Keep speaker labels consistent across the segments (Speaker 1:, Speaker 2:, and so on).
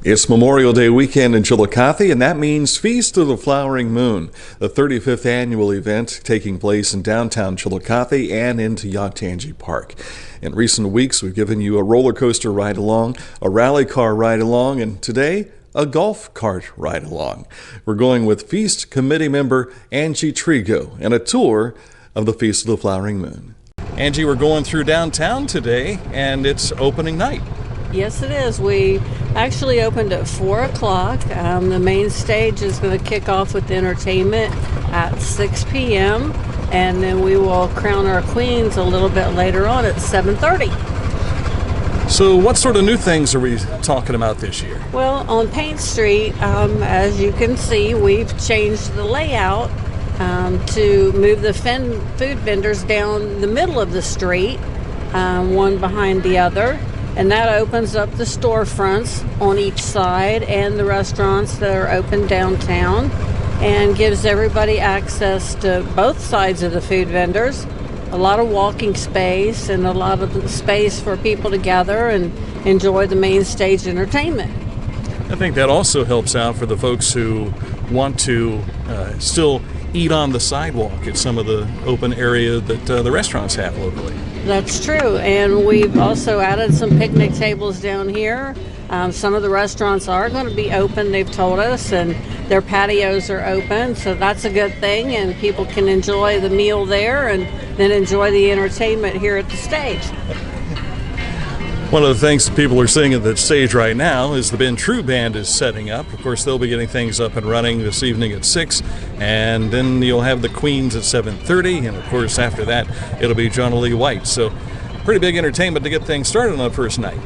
Speaker 1: It's Memorial Day weekend in Chillicothe, and that means Feast of the Flowering Moon, the 35th annual event taking place in downtown Chillicothe and into Yoctangee Park. In recent weeks, we've given you a roller coaster ride along, a rally car ride along, and today, a golf cart ride along. We're going with Feast Committee member Angie Trego and a tour of the Feast of the Flowering Moon. Angie, we're going through downtown today, and it's opening night.
Speaker 2: Yes, it is. We actually opened at 4 o'clock. The main stage is going to kick off with entertainment at 6 p.m. and then we will crown our queens a little bit later on at 7:30.
Speaker 1: So what sort of new things are we talking about this year?
Speaker 2: Well, on Paint Street, as you can see, we've changed the layout to move the food vendors down the middle of the street, one behind the other. And that opens up the storefronts on each side and the restaurants that are open downtown and gives everybody access to both sides of the food vendors. A lot of walking space and a lot of space for people to gather and enjoy the main stage entertainment.
Speaker 1: I think that also helps out for the folks who want to still eat on the sidewalk at some of the open area that the restaurants have locally.
Speaker 2: That's true, and we've also added some picnic tables down here. Some of the restaurants are going to be open, they've told us, and their patios are open, so that's a good thing, and people can enjoy the meal there and then enjoy the entertainment here at the stage.
Speaker 1: One of the things that people are seeing at the stage right now is the Ben True Band is setting up. Of course, they'll be getting things up and running this evening at 6, and then you'll have the Queens at 7:30, and of course after that it'll be John Lee White. So pretty big entertainment to get things started on the first night.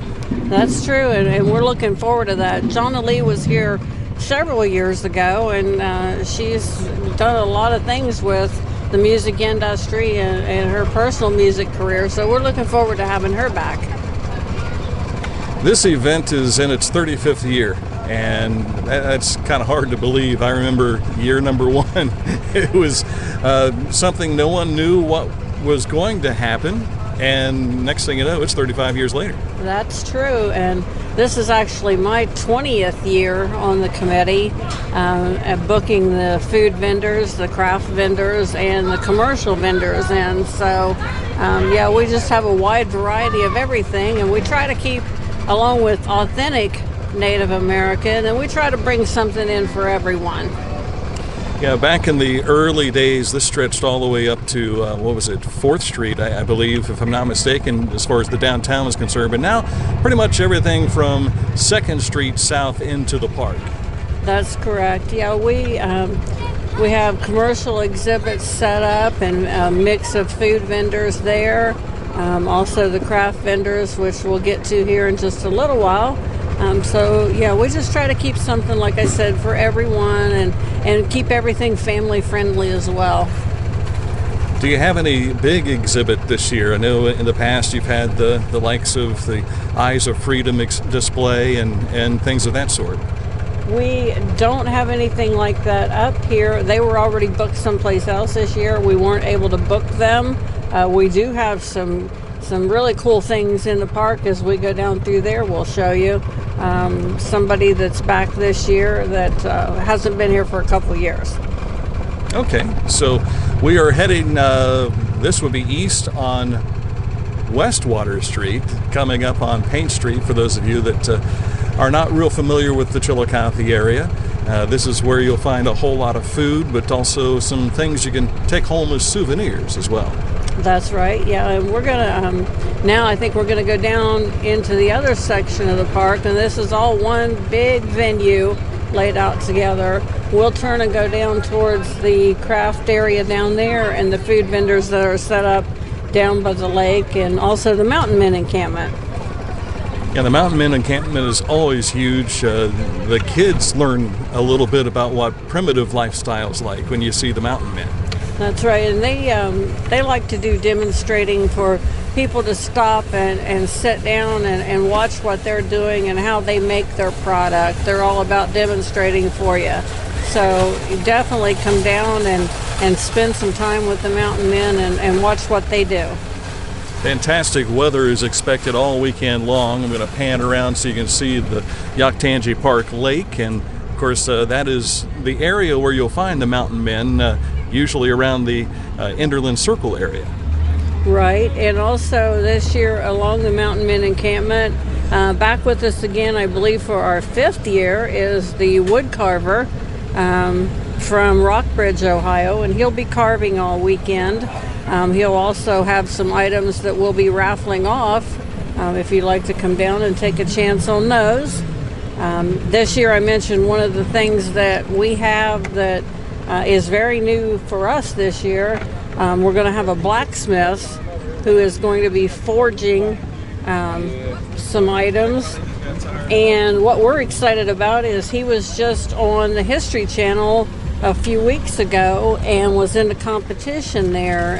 Speaker 2: That's true, and we're looking forward to that. John Lee was here several years ago, and she's done a lot of things with the music industry and her personal music career, so we're looking forward to having her back.
Speaker 1: This event is in its 35th year, and that's kind of hard to believe. I remember year number one. It was something no one knew what was going to happen, and next thing you know, it's 35 years later.
Speaker 2: That's true, and this is actually my 20th year on the committee, at booking the food vendors, the craft vendors, and the commercial vendors, and so yeah, we just have a wide variety of everything, and we try to keep, along with authentic Native American, and we try to bring something in for everyone.
Speaker 1: Yeah, back in the early days, this stretched all the way up to, 4th Street, I believe, if I'm not mistaken, as far as the downtown is concerned. But now, pretty much everything from 2nd Street south into the park.
Speaker 2: That's correct. Yeah, we have commercial exhibits set up and a mix of food vendors there. Also the craft vendors, which we'll get to here in just a little while. So yeah, we just try to keep something, like I said, for everyone and keep everything family friendly as well.
Speaker 1: Do you have any big exhibit this year? I know in the past you've had the likes of the Eyes of Freedom display and things of that sort.
Speaker 2: We don't have anything like that up here. They were already booked someplace else this year. We weren't able to book them. We do have some really cool things in the park. As we go down through there, we'll show you somebody that's back this year that hasn't been here for a couple years.
Speaker 1: Okay, so we are heading, this would be east on Westwater Street, coming up on Paint Street for those of you that are not real familiar with the Chillicothe area. This is where you'll find a whole lot of food, but also some things you can take home as souvenirs as well.
Speaker 2: That's right, yeah, and we're gonna, now I think we're gonna go down into the other section of the park, and this is all one big venue laid out together. We'll turn and go down towards the craft area down there and the food vendors that are set up down by the lake, and also the Mountain Men encampment.
Speaker 1: Yeah, the Mountain Men encampment is always huge. The kids learn a little bit about what primitive lifestyle's like when you see the Mountain Men.
Speaker 2: That's right, and they like to do demonstrating for people to stop and sit down and watch what they're doing and how they make their product. They're all about demonstrating for you. So you definitely come down and spend some time with the Mountain Men and watch what they do.
Speaker 1: Fantastic weather is expected all weekend long. I'm going to pan around so you can see the Yoctangee Park Lake, and of course that is the area where you'll find the mountain men, usually around the Enderlin Circle area.
Speaker 2: Right, and also this year along the Mountain Men encampment, back with us again, I believe for our 5th year, is the wood carver from Rockbridge, Ohio, and he'll be carving all weekend. He'll also have some items that we'll be raffling off if you'd like to come down and take a chance on those. This year I mentioned one of the things that we have that is very new for us this year. We're going to have a blacksmith who is going to be forging some items. And what we're excited about is he was just on the History Channel a few weeks ago and was in a competition there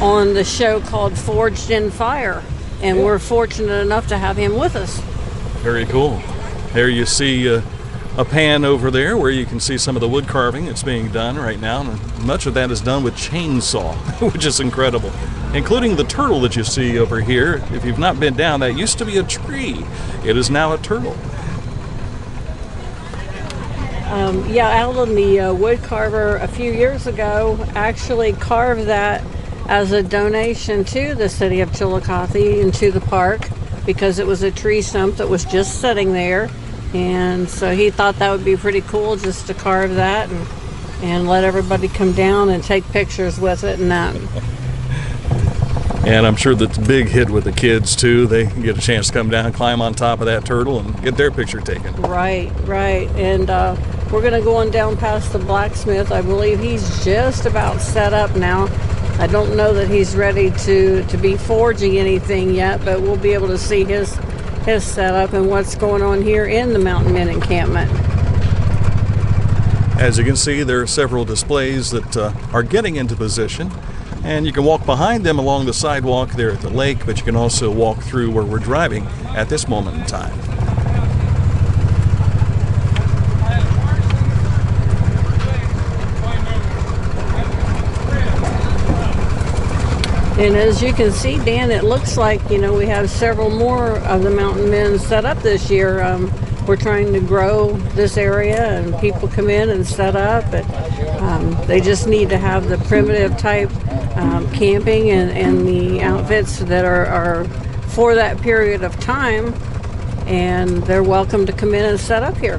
Speaker 2: on the show called Forged in Fire. And we're fortunate enough to have him with us.
Speaker 1: Very cool. There you see a pan over there where you can see some of the wood carving that's being done right now. And much of that is done with chainsaw, which is incredible, including the turtle that you see over here. If you've not been down, that used to be a tree. It is now a turtle.
Speaker 2: Out on the wood carver a few years ago actually carved that as a donation to the city of Chillicothe and to the park, because it was a tree stump that was just sitting there. And so he thought that would be pretty cool just to carve that and let everybody come down and take pictures with it and that.
Speaker 1: And I'm sure that's a big hit with the kids too. They can get a chance to come down, climb on top of that turtle and get their picture taken.
Speaker 2: Right. And we're going to go on down past the blacksmith. I believe he's just about set up now. I don't know that he's ready to be forging anything yet, but we'll be able to see his setup and what's going on here in the Mountain Men encampment.
Speaker 1: As you can see, there are several displays that are getting into position, and you can walk behind them along the sidewalk there at the lake, but you can also walk through where we're driving at this moment in time.
Speaker 2: And as you can see, Dan, it looks like, we have several more of the Mountain Men set up this year. We're trying to grow this area and people come in and set up. They just need to have the primitive type camping and the outfits that are for that period of time. And they're welcome to come in and set up here.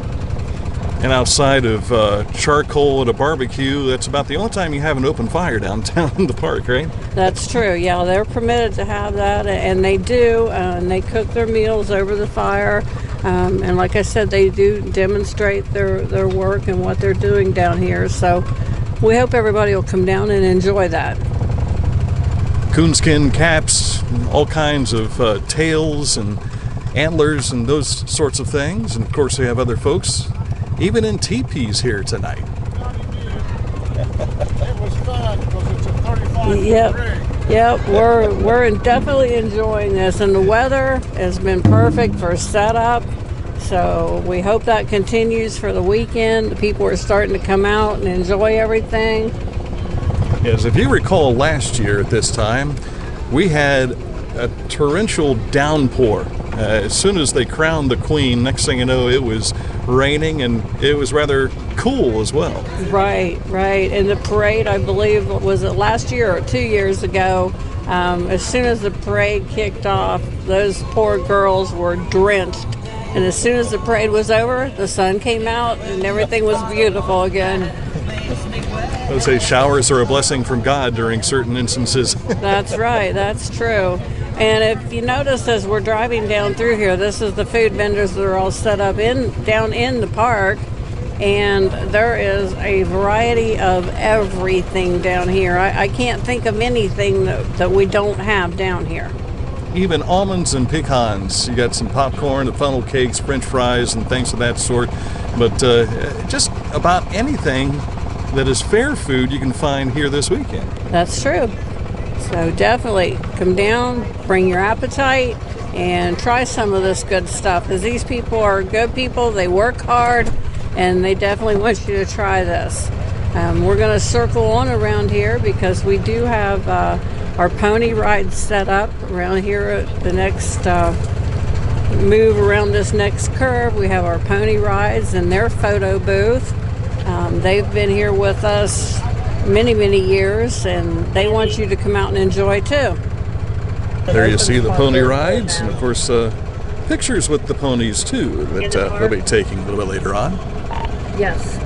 Speaker 1: And outside of charcoal at a barbecue, that's about the only time you have an open fire downtown in the park, right?
Speaker 2: That's true. Yeah, they're permitted to have that, and they do. And they cook their meals over the fire. And like I said, they do demonstrate their work and what they're doing down here. So we hope everybody will come down and enjoy that.
Speaker 1: Coonskin caps, all kinds of tails and antlers and those sorts of things. And of course, they have other folks even in teepees here tonight.
Speaker 3: It was fun because it's a 35 degree.
Speaker 2: Yep, we're definitely enjoying this, and the weather has been perfect for setup. So we hope that continues for the weekend. The people are starting to come out and enjoy everything.
Speaker 1: Yes, if you recall last year at this time, we had a torrential downpour. As soon as they crowned the queen, next thing you know, it was raining, and it was rather cool as well.
Speaker 2: Right. And the parade, I believe, was it last year or 2 years ago? As soon as the parade kicked off, those poor girls were drenched. And as soon as the parade was over, the sun came out and everything was beautiful again.
Speaker 1: They say showers are a blessing from God during certain instances.
Speaker 2: That's right, that's true. And if you notice as we're driving down through here, this is the food vendors that are all set up down in the park. And there is a variety of everything down here. I can't think of anything that we don't have down here.
Speaker 1: Even almonds and pecans. You got some popcorn, the funnel cakes, French fries, and things of that sort. But just about anything that is fair food you can find here this weekend.
Speaker 2: That's true. So definitely come down, bring your appetite, and try some of this good stuff. Because these people are good people, they work hard, and they definitely want you to try this. We're going to circle on around here because we do have our pony rides set up around here at the next move around this next curve. We have our pony rides and their photo booth. They've been here with us many years, and they want you to come out and enjoy too.
Speaker 1: There you see the pony rides, and of course pictures with the ponies too that they'll be taking a little bit later on.
Speaker 2: Yes.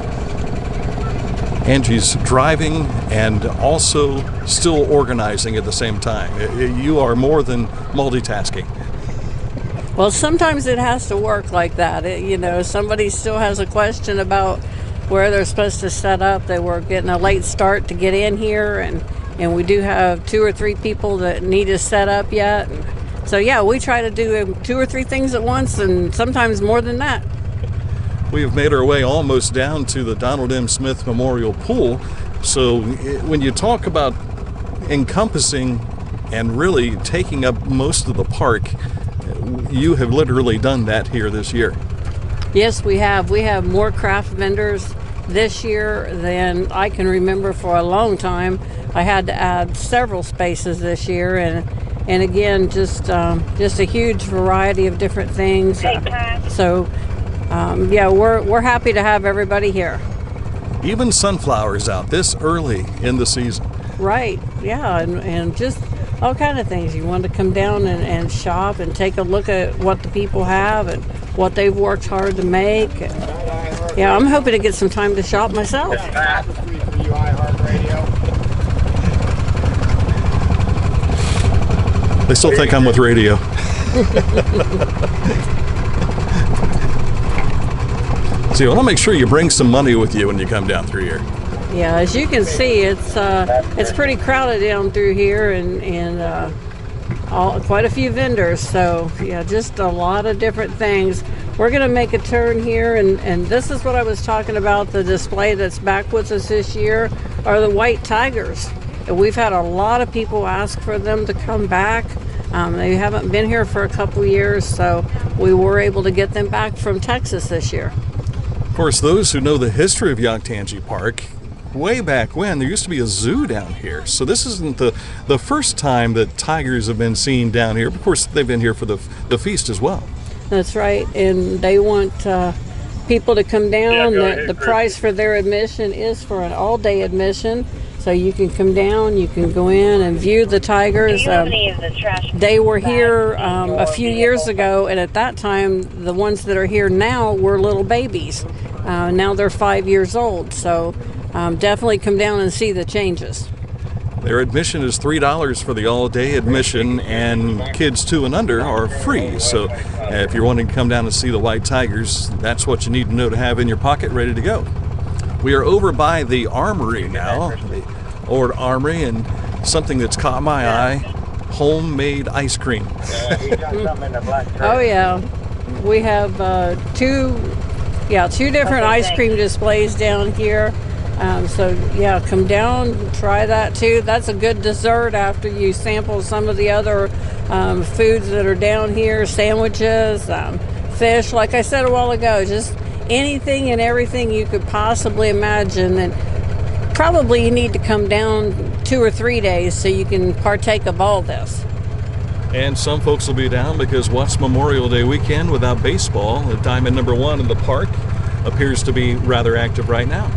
Speaker 1: Angie's driving and also still organizing at the same time. You are more than multitasking.
Speaker 2: Well, sometimes it has to work like that. Somebody still has a question about where they're supposed to set up. They were getting a late start to get in here, and we do have 2 or 3 people that need to set up yet. So yeah, we try to do 2 or 3 things at once, and sometimes more than that.
Speaker 1: We have made our way almost down to the Donald M. Smith Memorial Pool. So when you talk about encompassing and really taking up most of the park, you have literally done that here this year.
Speaker 2: Yes, we have. We have more craft vendors this year than I can remember for a long time. I had to add several spaces this year, and again, just a huge variety of different things. Yeah, we're happy to have everybody here.
Speaker 1: Even sunflowers out this early in the season.
Speaker 2: Right, yeah, and just all kind of things. You want to come down and shop and take a look at what the people have and what they've worked hard to make. Yeah, I'm hoping to get some time to shop myself.
Speaker 1: They still think I'm with radio. So you want to make sure you bring some money with you when you come down through here.
Speaker 2: Yeah, as you can see, it's pretty crowded down through here, and quite a few vendors. So yeah, just a lot of different things. We're going to make a turn here, and this is what I was talking about. The display that's back with us this year are the white tigers. And we've had a lot of people ask for them to come back. They haven't been here for a couple years, so we were able to get them back from Texas this year.
Speaker 1: Of course, those who know the history of Yoctangee Park, way back when, there used to be a zoo down here. So this isn't the first time that tigers have been seen down here. Of course, they've been here for the feast as well.
Speaker 2: That's right, and they want people to come down. The price for their admission is for an all-day admission. So you can come down, you can go in and view the tigers. They were here a few years ago, and at that time, the ones that are here now were little babies. Now they're 5 years old, so definitely come down and see the changes.
Speaker 1: Their admission is $3 for the all-day admission, and kids 2 and under are free. So if you're wanting to come down and see the white tigers, that's what you need to know to have in your pocket ready to go. We are over by the Armory now, the Ord Armory, and something that's caught my eye, homemade ice cream.
Speaker 2: Oh yeah, we have two different ice cream displays down here. So yeah, come down, try that too. That's a good dessert after you sample some of the other foods that are down here, sandwiches, fish, like I said a while ago, just anything and everything you could possibly imagine. And probably you need to come down 2 or 3 days so you can partake of all this.
Speaker 1: And some folks will be down because what's Memorial Day weekend without baseball? The Diamond number 1 in the park appears to be rather active right now.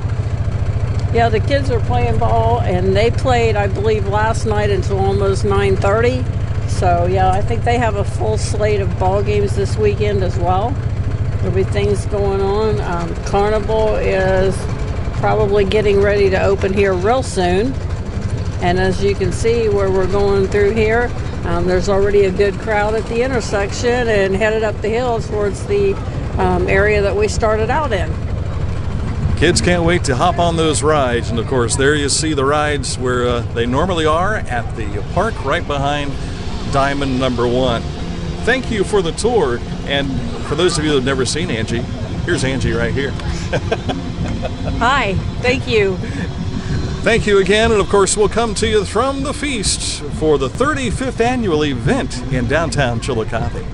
Speaker 2: Yeah, the kids are playing ball, and they played, I believe, last night until almost 9:30. So yeah, I think they have a full slate of ball games this weekend as well. There'll be things going on. Carnival is probably getting ready to open here real soon. And as you can see where we're going through here, there's already a good crowd at the intersection and headed up the hill towards the area that we started out in.
Speaker 1: Kids can't wait to hop on those rides. And of course, there you see the rides where they normally are at the park right behind Diamond number 1. Thank you for the tour. And for those of you that have never seen Angie, here's Angie right here.
Speaker 2: Hi, thank you.
Speaker 1: Thank you again, and of course we'll come to you from the feast for the 35th annual event in downtown Chillicothe.